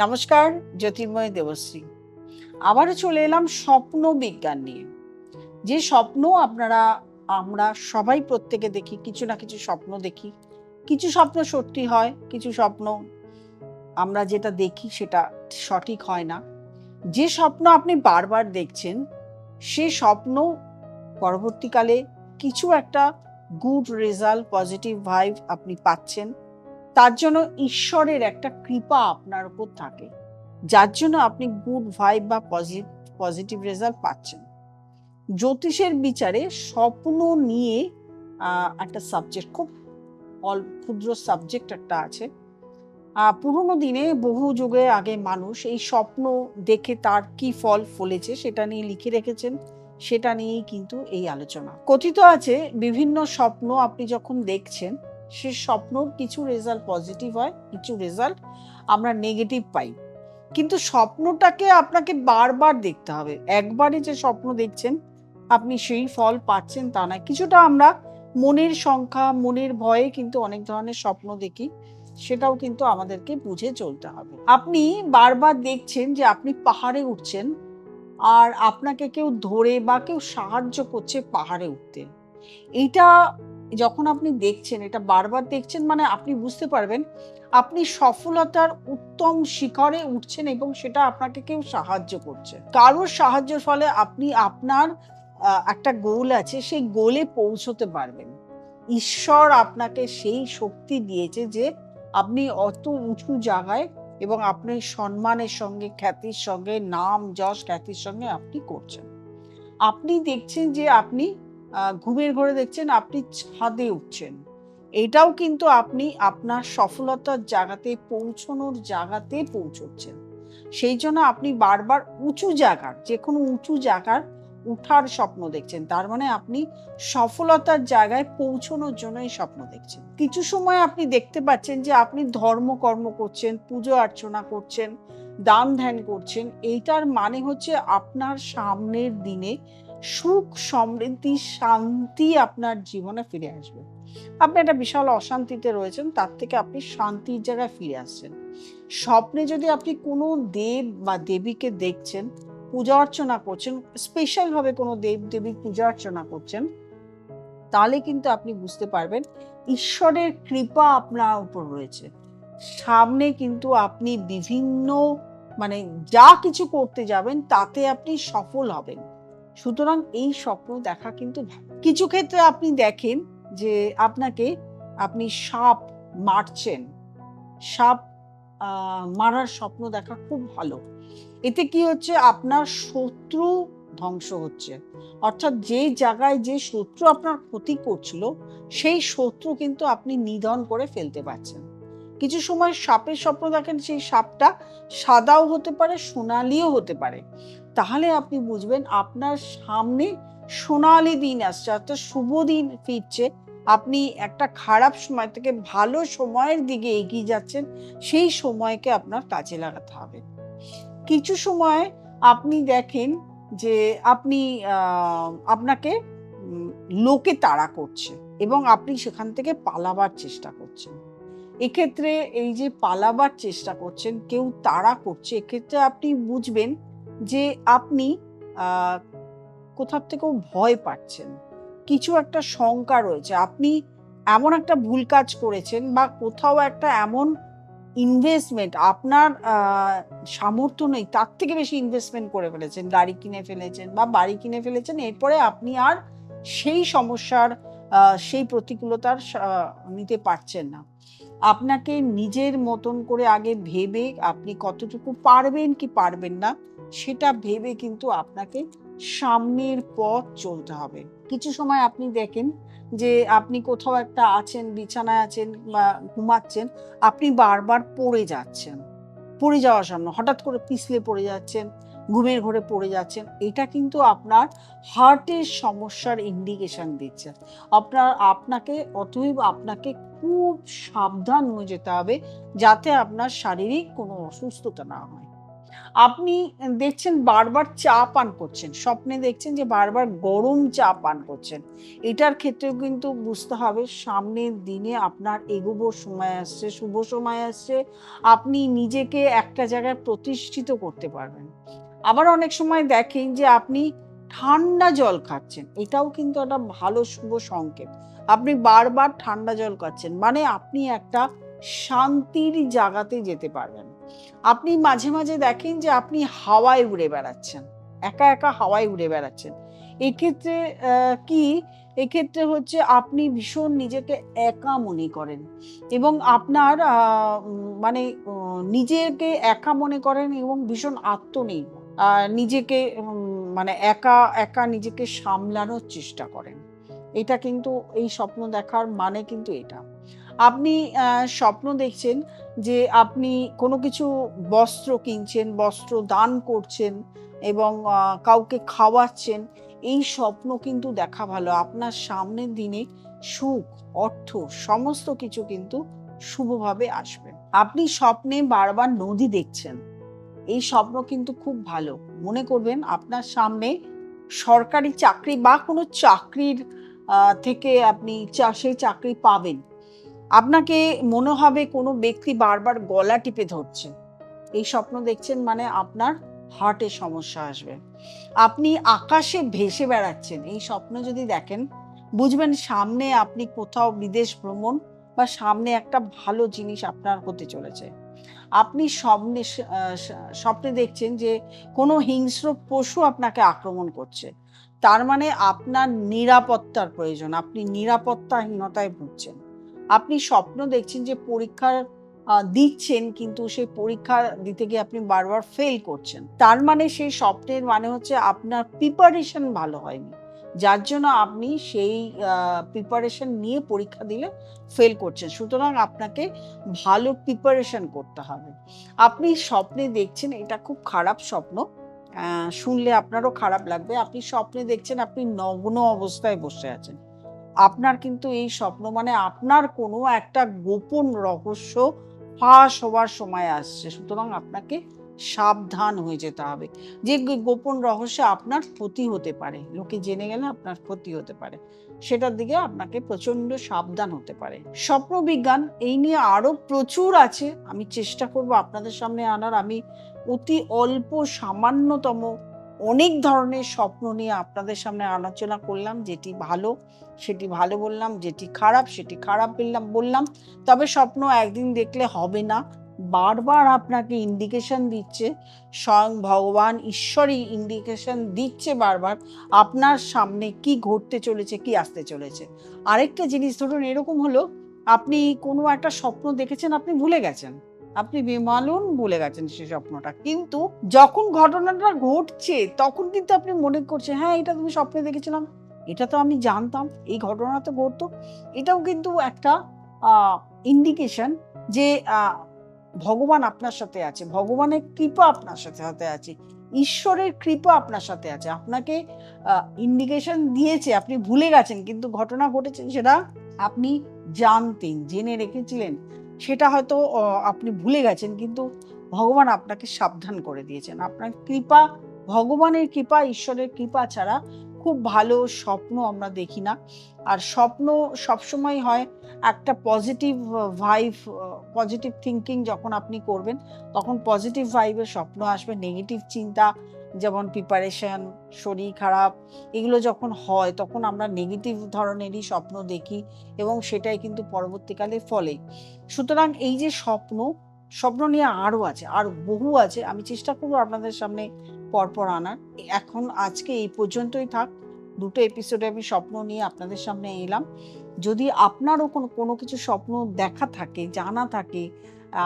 নমস্কার, জ্যোতির্ময় দেবশ্রী। আবারও চলে এলাম স্বপ্ন বিজ্ঞান নিয়ে। যে স্বপ্ন আমরা সবাই প্রত্যেকে দেখি, কিছু না কিছু স্বপ্ন দেখি। কিছু স্বপ্ন সত্যি হয়, কিছু স্বপ্ন আমরা যেটা দেখি সেটা সঠিক হয় না। যে স্বপ্ন আপনি বারবার দেখছেন, সে স্বপ্ন পরবর্তীকালে কিছু একটা গুড রেজাল্ট, পজিটিভ ভাইব আপনি পাচ্ছেন। তার জন্য ঈশ্বরের একটা কৃপা আপনার উপর থাকে, যার জন্য আপনি গুড ভাইব বা পজিটিভ রেজাল্ট পাচ্ছেন। জ্যোতিষের বিচারে স্বপ্ন নিয়ে একটা সাবজেক্ট, খুব ক্ষুদ্র সাবজেক্ট একটা আছে। পুরোনো দিনে বহু যুগে আগে মানুষ এই স্বপ্ন দেখে তার কি ফল ফলেছে সেটা নিয়ে লিখে রেখেছেন। সেটা নিয়েই কিন্তু এই আলোচনা। কথিত আছে বিভিন্ন স্বপ্ন আপনি যখন দেখছেন, সে স্বপ্নর কিছু রেজাল্ট পজিটিভ হয়, কিছু রেজাল্ট আমরা নেগেটিভ পাই। কিন্তু স্বপ্নটাকে আপনাকে বারবার দেখতে হবে। একবারে যে স্বপ্ন দেখছেন আপনি সেই ফল পাচ্ছেন তা নয়। কিছুটা আমরা মনের সংখ্যা, মনের ভয়ে কিন্তু অনেক ধরনের স্বপ্ন দেখি, সেটাও কিন্তু আমাদেরকে বুঝে চলতে হবে। আপনি বারবার দেখছেন যে আপনি পাহাড়ে উঠছেন, আর আপনাকে কেউ ধরে বা কেউ সাহায্য করছে পাহাড়ে উঠতে। এইটা যখন আপনি দেখছেন, এটা বারবার দেখছেন, মানে আপনি বুঝতে পারবেন আপনি সফলতার উত্তম শিখরে উঠছেন এবং সেটা আপনাকে কেউ সাহায্য করছে। কারোর সাহায্যের ফলে আপনি আপনার একটা গোল আছে, সেই গোলে পৌঁছতে পারবেন। ঈশ্বর আপনাকে সেই শক্তি দিয়েছে যে আপনি অত উঁচু জায়গায় এবং আপনি সম্মানের সঙ্গে, খ্যাতির সঙ্গে, নাম যশ খ্যাতির সঙ্গে আপনি করছেন। আপনি দেখছেন যে আপনি ঘুমের ঘোরে দেখছেন আপনি ছাদে উঠছেন। এটাও কিন্তু আপনি আপনার সফলতার জায়গাতে পৌঁছানোর জায়গাতে পৌঁছচ্ছেন। সেই জন্য আপনি বারবার উঁচু জায়গার, যে কোনো উঁচু জায়গার উঠার স্বপ্ন দেখছেন। তার মানে আপনি সফলতার জায়গায় পৌঁছানোর জন্য এই স্বপ্ন দেখছেন। কিছু সময় আপনি দেখতে পাচ্ছেন যে আপনি ধর্মকর্ম করছেন, পুজো অর্চনা করছেন, দান ধ্যান করছেন। এইটার মানে হচ্ছে আপনার সামনের দিনে সুখ, সমৃদ্ধি, শান্তি আপনার জীবনে ফিরে আসবে। আপনি একটা বিশাল অশান্তিতে রয়েছেন, তার থেকে আপনি শান্তির জায়গায় ফিরে আসছেন। স্বপ্নে যদি আপনি কোনো দেব বা দেবীকে দেখছেন, পূজা অর্চনা করছেন, স্পেশাল ভাবে কোনো দেব দেবীর পূজা অর্চনা করছেন, তাহলে কিন্তু আপনি বুঝতে পারবেন ঈশ্বরের কৃপা আপনার উপর রয়েছে। সামনে কিন্তু আপনি বিভিন্ন, মানে যা কিছু করতে যাবেন তাতে আপনি সফল হবেন। সুতরাং এই স্বপ্ন দেখা কিন্তু ভালো। কিছু ক্ষেত্রে আপনি দেখেন যে আপনি সাপ মারছেন, সাপ মারার স্বপ্ন দেখা খুব ভালো। এতে কি হচ্ছে, আপনার শত্রু ধ্বংস হচ্ছে। অর্থাৎ যে জায়গায় যে শত্রু আপনার ক্ষতি করছিল, সেই শত্রু কিন্তু আপনি নিধন করে ফেলতে পারছেন। কিছু সময় সাপের স্বপ্ন দেখেন, সেই সাপটা সাদাও হতে পারে, সোনালিও হতে পারে। তাহলে আপনি বুঝবেন আপনার সামনে সোনালি দিন আসছে, অর্থাৎ শুভ দিন ফিরছে। আপনি একটা খারাপ সময় থেকে ভালো সময়ের দিকে এগিয়ে যাচ্ছেন। সেই সময়কে আপনার কাজে লাগাতে হবে। কিছু সময় আপনি দেখেন যে আপনি আপনাকে লোকে তাড়া করছে এবং আপনি সেখান থেকে পালাবার চেষ্টা করছেন। এক্ষেত্রে এই যে পালাবার চেষ্টা করছেন, কেউ তাড়া করছে, এক্ষেত্রে আপনি বুঝবেন যে আপনি আহ কোথাও থেকেও ভয় পাচ্ছেন, কিছু একটা শঙ্কা রয়েছে। আপনি এমন একটা ভুল কাজ করেছেন বা কোথাও একটা এমন ইনভেস্টমেন্ট আপনার সামর্থ্য নেই, তার থেকে বেশি ইনভেস্টমেন্ট করে ফেলেছেন, গাড়ি কিনে ফেলেছেন বা বাড়ি কিনে ফেলেছেন। এরপরে আপনি আর সেই সমস্যার, সেই প্রতিকূলতার নিতে পারছেন না। আপনাকে নিজের মতন করে আগে ভেবে আপনি কতটুকু পারবেন কি পারবেন না সেটা ভেবে কিন্তু আপনাকে সামনের পথ চলতে হবে। কিছু সময় আপনি দেখেন যে আপনি কোথাও একটা আছেন, বিছানায় আছেন বা ঘুমাচ্ছেন, আপনি বারবার পড়ে যাচ্ছেন। পড়ে যাওয়ার সামনে হঠাৎ করে পিছলে পড়ে যাচ্ছেন, ঘুমের ঘোরে পড়ে যাচ্ছেন। এটা কিন্তু আপনার হার্টের সমস্যার ইন্ডিকেশন দিচ্ছে। অতএব আপনাকে খুব সাবধান হয়ে যেতে হবে, যাতে আপনার শারীরিক কোনো অসুস্থতা না হয়। আপনি দেখছেন বারবার চা পান করছেন, স্বপ্নে দেখছেন যে বারবার গরম চা পান করছেন। এটার ক্ষেত্রেও কিন্তু বুঝতে হবে সামনের দিনে আপনার এগোবার সময় আসছে, শুভ সময় আসছে। আপনি নিজেকে একটা জায়গায় প্রতিষ্ঠিত করতে পারবেন। আবার অনেক সময় দেখেন যে আপনি ঠান্ডা জল খাচ্ছেন। এটাও কিন্তু একটা ভালো শুভ সংকেত। আপনি বারবার ঠান্ডা জল খাচ্ছেন। মানে আপনি একটা শান্তির জায়গাতে যেতে পারবেন। আপনি মাঝে, মাঝে দেখেন যে আপনি হাওয়ায় উড়ে বেড়াচ্ছেন। একা, একা হাওয়ায় উড়ে বেড়াচ্ছেন। এক্ষেত্রে কি? এক্ষেত্রে হচ্ছে আপনি ভীষণ নিজেকে একা মনে করেন এবং আপনার মানে নিজেকে একা মনে করেন এবং ভীষণ আত্মনির্ভর। নিজেকে মানে একা, একা নিজেকে সামলানোর চেষ্টা করেন। এটা কিন্তু এই স্বপ্ন দেখার মানে কিন্তু এটা। আপনি স্বপ্ন দেখছেন যে আপনি কোনো কিছু বস্ত্র কিনছেন, বস্ত্র দান করছেন এবং কাউকে খাওয়াচ্ছেন। এই স্বপ্ন কিন্তু দেখা ভালো। আপনার সামনের দিনে সুখ, অর্থ সমস্ত কিছু কিন্তু শুভভাবে আসবে। আপনি স্বপ্নে বারবার নদী দেখছেন। এই স্বপ্ন কিন্তু খুব ভালো। মনে করবেন আপনার সামনে সরকারি চাকরি বা কোনো চাকরির থেকে আপনি সেই চাকরি পাবেন। আপনাকে মনে হবে কোনো ব্যক্তি বারবার গলা টিপে ধরছে। এই স্বপ্ন দেখছেন মানে আপনার হার্টের সমস্যা আসবে। আপনি আকাশে ভেসে বেড়াচ্ছেন। এই স্বপ্ন যদি দেখেন বুঝবেন সামনে আপনি কোথাও বিদেশ ভ্রমণ বা সামনে একটা ভালো জিনিস আপনার হতে চলেছে। আপনি স্বপ্নে দেখছেন যে কোনো হিংস্র পশু আপনাকে আক্রমণ করছে। তার মানে আপনার নিরাপত্তার প্রয়োজন। আপনি নিরাপত্তাহীনতায় ভুগছেন। আপনি স্বপ্ন দেখছেন যে পরীক্ষার দিচ্ছেন কিন্তু সেই পরীক্ষা দিতে গিয়ে আপনি বারবার ফেল করছেন। তার মানে সেই স্বপ্নের মানে হচ্ছে আপনার প্রিপারেশন ভালো হয়নি। যার জন্য আপনি সেই প্রিপারেশন নিয়ে পরীক্ষা দিলে ফেল করছেন। সুতরাং আপনাকে ভালো প্রিপারেশন করতে হবে। আপনি স্বপ্নে দেখছেন এটা খুব খারাপ স্বপ্ন। শুনলে আপনারও খারাপ লাগবে। আপনি স্বপ্নে দেখছেন আপনি নগ্ন অবস্থায় বসে আছেন। আপনার কিন্তু এই স্বপ্ন মানে আপনার কোনো একটা গোপন রহস্য ফাঁস হওয়ার সময় আসছে। সুতরাং আপনাকে সাবধান হয়ে যেতে হবে। যে গোপন রহস্যে আপনার ক্ষতি হতে পারে। লোকে জেনে গেলে আপনার ক্ষতি হতে পারে। সেটার দিকে আপনাকে প্রচণ্ড সাবধান হতে পারে। স্বপ্নবিজ্ঞান এই নিয়ে আরো প্রচুর আছে। আমি চেষ্টা করব আপনাদের সামনে আনার। আমি অতি অল্প সামান্যতম অনেক ধরনের স্বপ্ন নিয়ে আপনাদের সামনে আলোচনা করলাম। যেটি ভালো সেটি ভালো বললাম, যেটি খারাপ সেটি খারাপ বললাম। তবে স্বপ্ন একদিন দেখলে হবে না। বারবার আপনাকে ইন্ডিকেশন দিচ্ছে, স্বয়ং ভগবান ঈশ্বরই ইন্ডিকেশন দিচ্ছে বারবার আপনার সামনে কি ঘটতে চলেছে, কি আসতে চলেছে। আরেকটা জিনিস ধরুন এরকম হলো, আপনি কোনো একটা স্বপ্ন দেখেছেন, আপনি ভুলে গেছেন। আপনি বেমালুম ভুলে গেছেন সেই স্বপ্নটা। কিন্তু যখন ঘটনাটা ঘটছে তখন কিন্তু আপনি মনে করছেন, হ্যাঁ, এটা তুমি স্বপ্নে দেখেছিলাম। এটা তো আমি জানতাম, এই ঘটনা তো ঘটতো। এটাও কিন্তু একটা আ ইন্ডিকেশন যে ভগবান আপনার সাথে আছে। ভগবানের কৃপা আপনার সাথে আছে। ঈশ্বরের কৃপা আপনার সাথে আছে। আপনাকে ইন্ডিকেশন দিয়েছে, আপনি ভুলে গেছেন কিন্তু ঘটনা ঘটেছে সেটা আপনি জানতেন, জেনে রেখেছিলেন। সেটা হয়তো আপনি ভুলে গেছেন কিন্তু ভগবান আপনাকে সাবধান করে দিয়েছেন। আপনার কৃপা, ভগবানের কৃপা, ঈশ্বরের কৃপা ছাড়া খুব ভালো স্বপ্ন আমরা দেখি না। আর স্বপ্ন সবসময় হয় একটা পজিটিভ ভাইব, পজিটিভ থিংকিং যখন আপনি করবেন তখন পজিটিভ ভাইবের স্বপ্ন আসবে। নেগেটিভ চিন্তা যেমন প্রিপারেশন, শরীর খারাপ এগুলো যখন হয় তখন আমরা নেগেটিভ ধরনেরই স্বপ্ন দেখি এবং সেটাই কিন্তু পরবর্তীকালে ফলে। সুতরাং এই যে স্বপ্ন নিয়ে আরও আছে, আর বহু আছে। আমি চেষ্টা করবো আপনাদের সামনে পরপর আনার। এখন আজকে এই পর্যন্তই থাক। ২ টো এপিসোডে আমি স্বপ্ন নিয়ে আপনাদের সামনে এলাম। যদি আপনারও কোনো কিছু স্বপ্ন দেখা থাকে, জানা থাকে,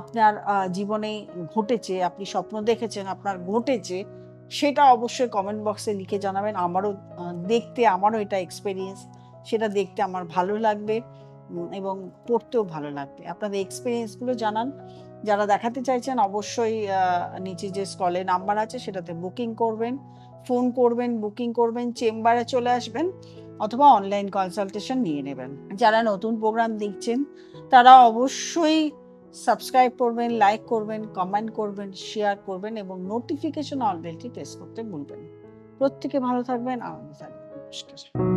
আপনার জীবনে ঘটেছে, আপনি স্বপ্ন দেখেছেন, আপনার ঘটেছে, সেটা অবশ্যই কমেন্ট বক্সে লিখে জানাবেন। আমারও আমারও এটা এক্সপেরিয়েন্স। সেটা দেখতে আমার ভালো লাগবে এবং পড়তেও ভালো লাগবে। আপনাদের এক্সপেরিয়েন্সগুলো জানান। যারা দেখাতে চাইছেন অবশ্যই নিচে যে স্ক্রলে নাম্বার আছে সেটাতে বুকিং করবেন, ফোন করবেন, বুকিং করবেন, চেম্বারে চলে আসবেন অথবা অনলাইন কনসালটেশন নিয়ে নেবেন। যারা নতুন প্রোগ্রাম দেখছেন তারা অবশ্যই সাবস্ক্রাইব করবেন, লাইক করবেন, কমেন্ট করবেন, শেয়ার করবেন এবং নোটিফিকেশন অল বেলটি প্রেস করতে ভুলবেন না। প্রত্যেকে ভালো থাকবেন, আনন্দে থাকবেন। নমস্কার।